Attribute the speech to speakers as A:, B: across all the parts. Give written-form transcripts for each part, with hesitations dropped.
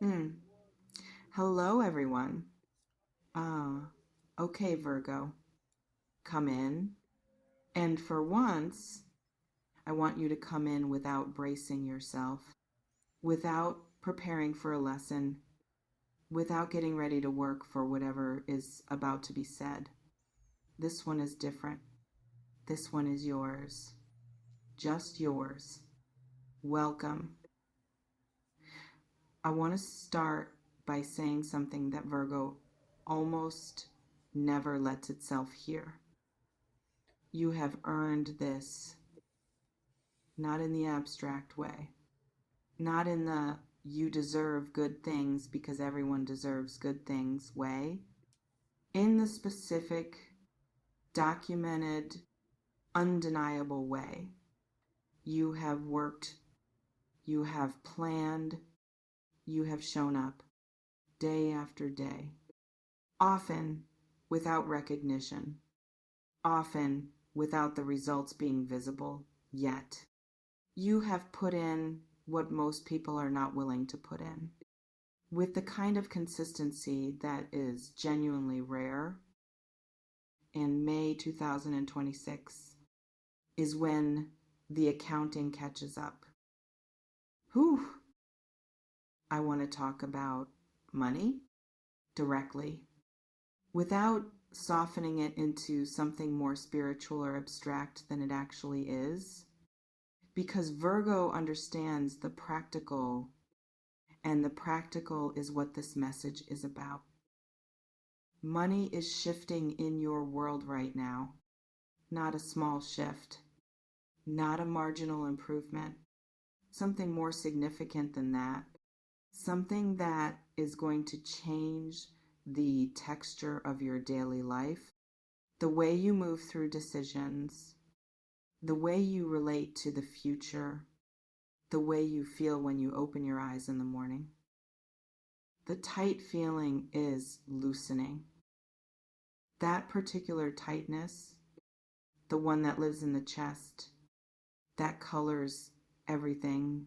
A: Hmm. Hello, everyone. Ah, okay, Virgo, come in. And for once, I want you to come in without bracing yourself, without preparing for a lesson, without getting ready to work for whatever is about to be said. This one is different. This one is yours. Just yours. Welcome. I want to start by saying something that Virgo almost never lets itself hear. You have earned this, not in the abstract way, not in the you deserve good things because everyone deserves good things way, in the specific, documented, undeniable way. You have worked, you have planned, you have shown up day after day, often without recognition, often without the results being visible yet. You have put in what most people are not willing to put in, with the kind of consistency that is genuinely rare. In May 2026 is when the accounting catches up. Whew! I want to talk about money directly without softening it into something more spiritual or abstract than it actually is, because Virgo understands the practical, and the practical is what this message is about. Money is shifting in your world right now, not a small shift, not a marginal improvement, something more significant than that, something that is going to change the texture of your daily life, the way you move through decisions, the way you relate to the future, the way you feel when you open your eyes in the morning. The tight feeling is loosening. That particular tightness, the one that lives in the chest, that colors everything,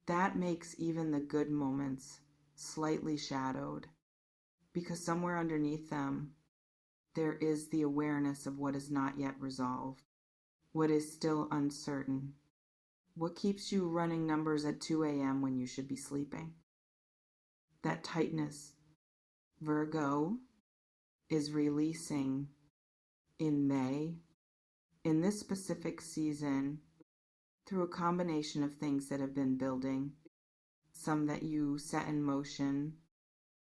A: that makes even the good moments slightly shadowed, because somewhere underneath them, there is the awareness of what is not yet resolved, what is still uncertain, what keeps you running numbers at 2 a.m. when you should be sleeping. That tightness, Virgo is releasing in May, in this specific season, through a combination of things that have been building, some that you set in motion,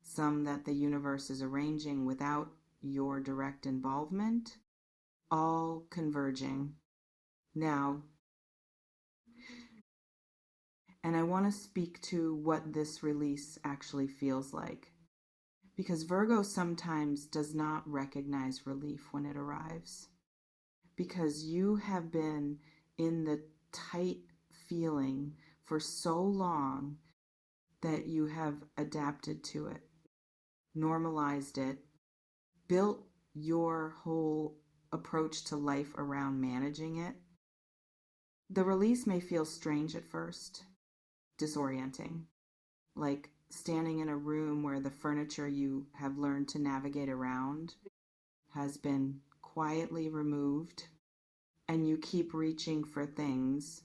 A: some that the universe is arranging without your direct involvement, all converging now. And I want to speak to what this release actually feels like, because Virgo sometimes does not recognize relief when it arrives, because you have been in the tight feeling for so long that you have adapted to it, normalized it, built your whole approach to life around managing it. The release may feel strange at first, disorienting, like standing in a room where the furniture you have learned to navigate around has been quietly removed, and you keep reaching for things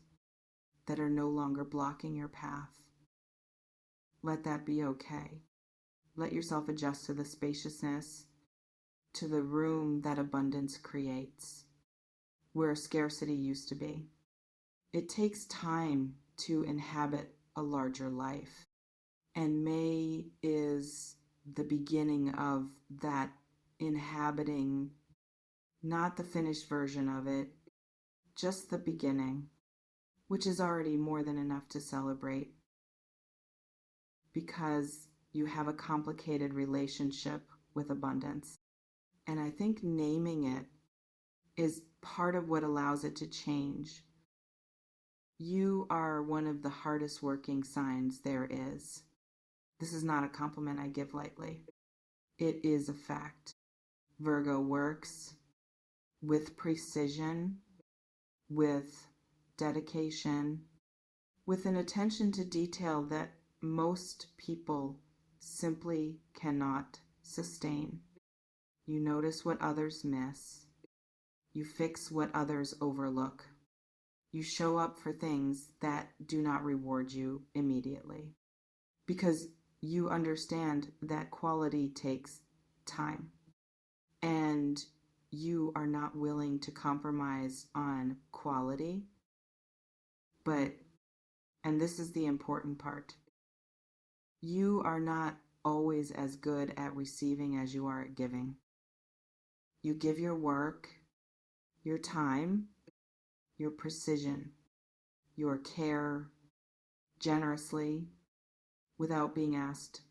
A: that are no longer blocking your path. Let that be okay. Let yourself adjust to the spaciousness, to the room that abundance creates, where scarcity used to be. It takes time to inhabit a larger life, and May is the beginning of that inhabiting, not the finished version of it, just the beginning, which is already more than enough to celebrate, because you have a complicated relationship with abundance. And I think naming it is part of what allows it to change. You are one of the hardest working signs there is. This is not a compliment I give lightly. It is a fact. Virgo works with precision, with dedication, with an attention to detail that most people simply cannot sustain. You notice what others miss. You fix what others overlook. You show up for things that do not reward you immediately because you understand that quality takes time and you are not willing to compromise on quality. But, and this is the important part, you are not always as good at receiving as you are at giving. You give your work, your time, your precision, your care generously without being asked,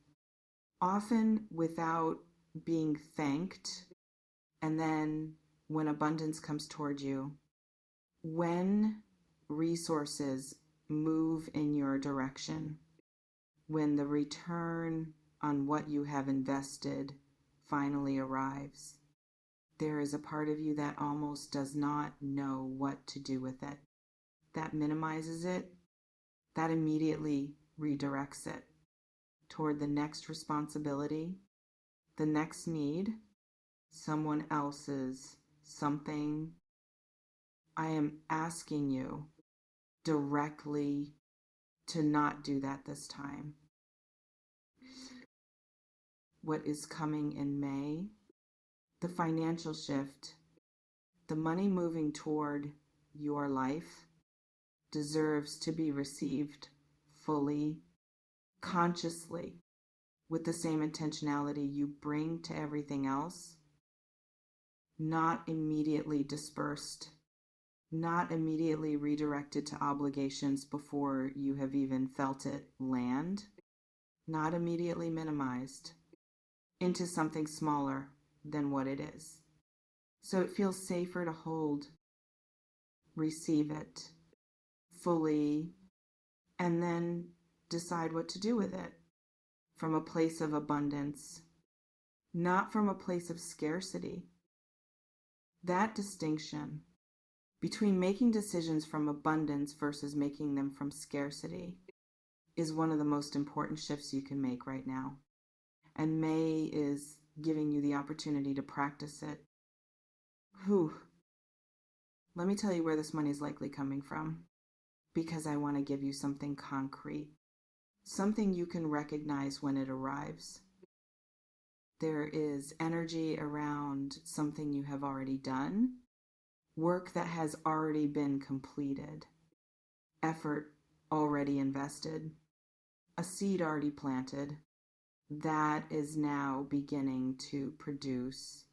A: often without being thanked. And then when abundance comes toward you, when resources move in your direction, when the return on what you have invested finally arrives, there is a part of you that almost does not know what to do with it. That minimizes it, that immediately redirects it toward the next responsibility, the next need, someone else's something. I am asking you directly to not do that this time. What is coming in May, the financial shift, the money moving toward your life deserves to be received fully, consciously, with the same intentionality you bring to everything else, not immediately dispersed, not immediately redirected to obligations before you have even felt it land, not immediately minimized into something smaller than what it is. So it feels safer to hold, receive it fully, and then decide what to do with it from a place of abundance, not from a place of scarcity. That distinction between making decisions from abundance versus making them from scarcity is one of the most important shifts you can make right now. And May is giving you the opportunity to practice it. Let me tell you where this money is likely coming from, because I want to give you something concrete, something you can recognize when it arrives. There is energy around something you have already done, work that has already been completed, effort already invested, a seed already planted that is now beginning to produce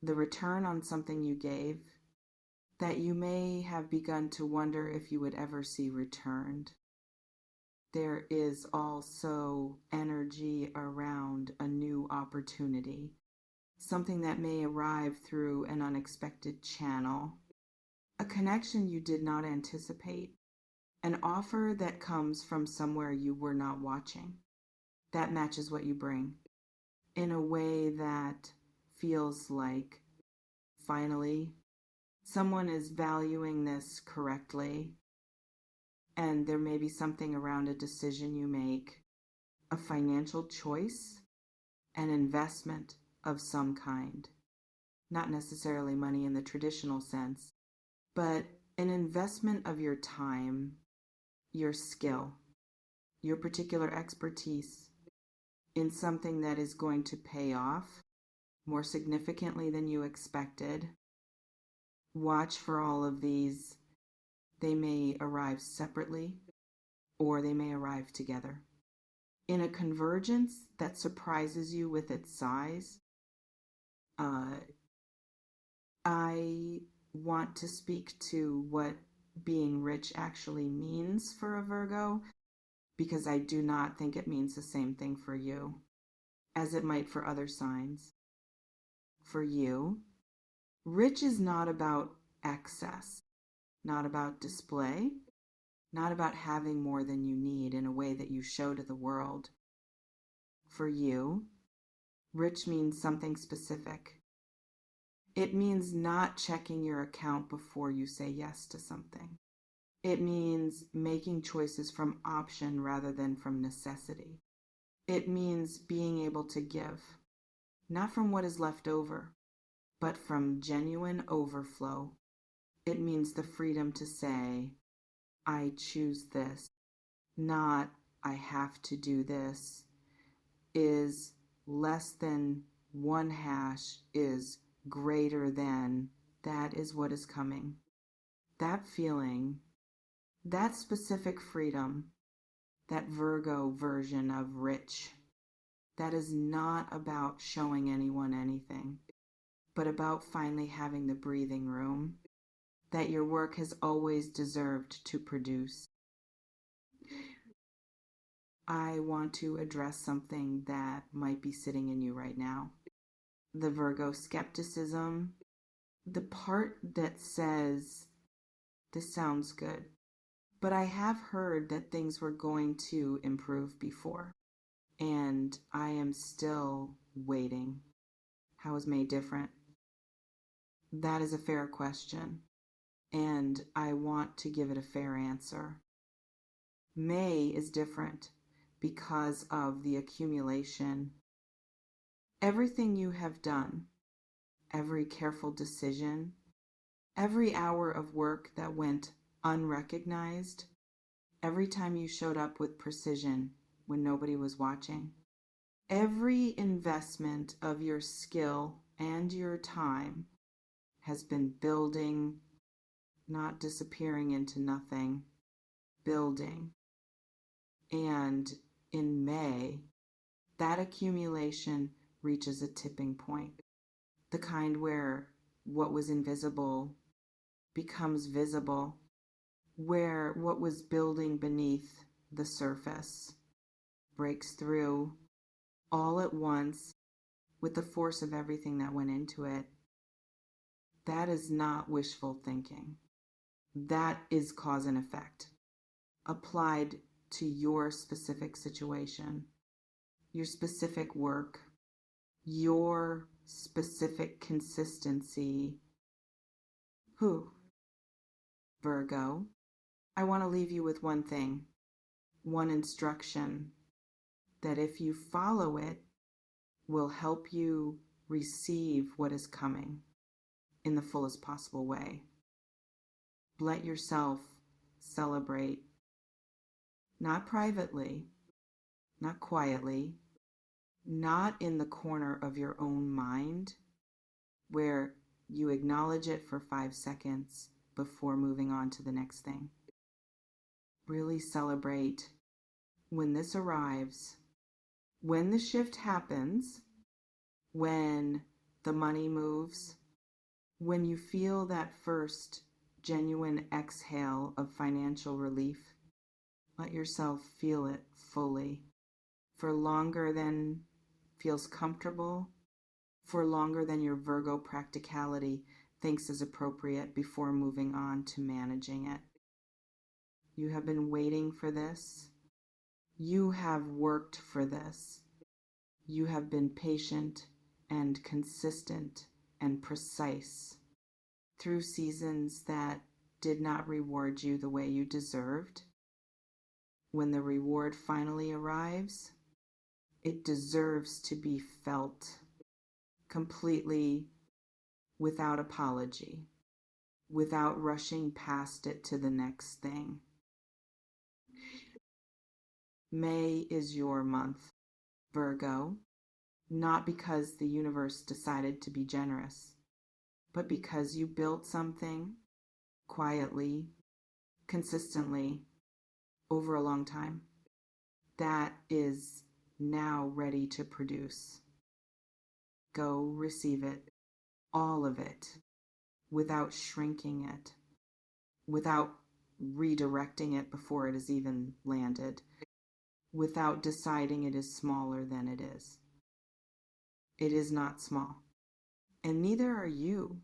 A: the return on something you gave that you may have begun to wonder if you would ever see returned. There is also energy around a new opportunity, something that may arrive through an unexpected channel, a connection you did not anticipate, an offer that comes from somewhere you were not watching, that matches what you bring in a way that feels like, finally, someone is valuing this correctly, and there may be something around a decision you make, a financial choice, an investment of some kind. Not necessarily money in the traditional sense, but an investment of your time, your skill, your particular expertise in something that is going to pay off more significantly than you expected. Watch for all of these. They may arrive separately or they may arrive together in a convergence that surprises you with its size. I want to speak to what being rich actually means for a Virgo, because I do not think it means the same thing for you as it might for other signs. For you, rich is not about excess, not about display, not about having more than you need in a way that you show to the world. For you, rich means something specific. It means not checking your account before you say yes to something. It means making choices from option rather than from necessity. It means being able to give, not from what is left over, but from genuine overflow. It means the freedom to say, I choose this, not I have to do this, is less than one hash is greater than. That is what is coming. That feeling, that specific freedom, that Virgo version of rich, that is not about showing anyone anything, but about finally having the breathing room that your work has always deserved to produce. I want to address something that might be sitting in you right now. The Virgo skepticism, the part that says, this sounds good, but I have heard that things were going to improve before, and I am still waiting. How is May different? That is a fair question, and I want to give it a fair answer. May is different because of the accumulation. Everything you have done, every careful decision, every hour of work that went unrecognized, every time you showed up with precision when nobody was watching, every investment of your skill and your time has been building, not disappearing into nothing, building. And in May, that accumulation reaches a tipping point, the kind where what was invisible becomes visible, where what was building beneath the surface breaks through all at once with the force of everything that went into it. That is not wishful thinking. That is cause and effect applied to your specific situation, your specific work, your specific consistency. Who? Virgo, I want to leave you with one thing, one instruction that if you follow it, will help you receive what is coming in the fullest possible way. Let yourself celebrate, not privately, not quietly, not in the corner of your own mind where you acknowledge it for 5 seconds before moving on to the next thing. Really celebrate when this arrives, when the shift happens, when the money moves, when you feel that first genuine exhale of financial relief. Let yourself feel it fully for longer than feels comfortable, for longer than your Virgo practicality thinks is appropriate before moving on to managing it. You have been waiting for this. You have worked for this. You have been patient and consistent and precise through seasons that did not reward you the way you deserved. When the reward finally arrives, it deserves to be felt completely, without apology, without rushing past it to the next thing. May is your month, Virgo, not because the universe decided to be generous, but because you built something quietly, consistently, over a long time, that is now ready to produce. Go receive it, all of it, without shrinking it, without redirecting it before it has even landed, without deciding it is smaller than it is. It is not small, and neither are you.